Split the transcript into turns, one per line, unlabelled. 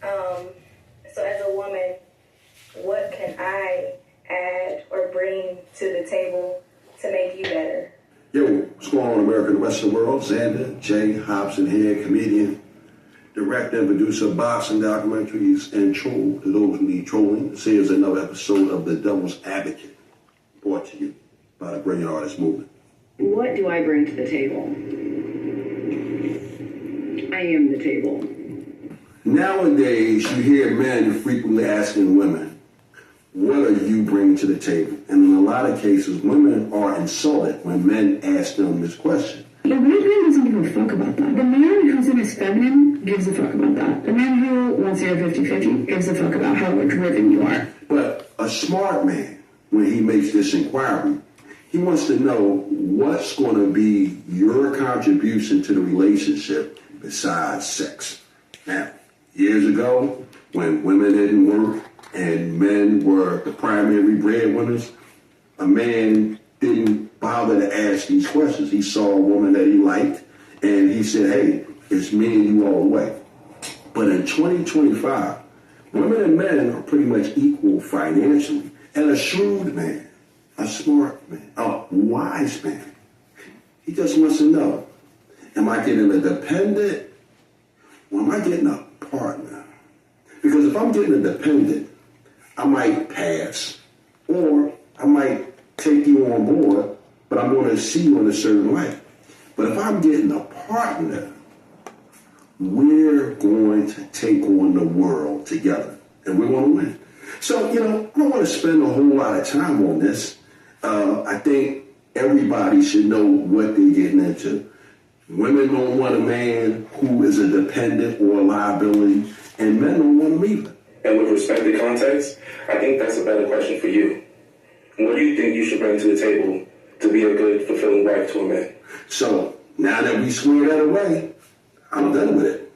So as a woman, what can I add or bring to the table to make you better?
Yo, what's going on, America and the rest of the world? Xander J. Hobson here, comedian, director and producer of boxing documentaries and troll to those who need trolling. This is another episode of The Devil's Advocate, brought to you by the Brilliant Artist Movement.
What do I bring to the table? I am the table.
Nowadays, you hear men frequently asking women, what are you bringing to the table? And in a lot of cases, women are insulted when men ask them this question.
The white man doesn't give a fuck about that. The man who's in his feminine gives a fuck about that. The man who wants you at 50-50 gives a fuck about how driven you are.
But a smart man, when he makes this inquiry, he wants to know what's going to be your contribution to the relationship besides sex. Now, years ago, when women didn't work and men were the primary breadwinners, a man didn't bother to ask these questions. He saw a woman that he liked, and he said, hey, it's me and you all the way. But in 2025, women and men are pretty much equal financially. And a shrewd man, a smart man, a wise man, he just wants to know, am I getting a dependent or am I getting a partner? Because if I'm getting a dependent, I might pass, or I might take you on board, but I'm going to see you in a certain light. But if I'm getting a partner, we're going to take on the world together, and we're going to win. So, I don't want to spend a whole lot of time on this. I think everybody should know what they're getting into. Women don't want a man who is a dependent or a liability, and men don't want them either.
And with respect to context, I think that's a better question for you. What do you think you should bring to the table to be a good, fulfilling wife to a man?
So, now that we squared that away, I'm done with it.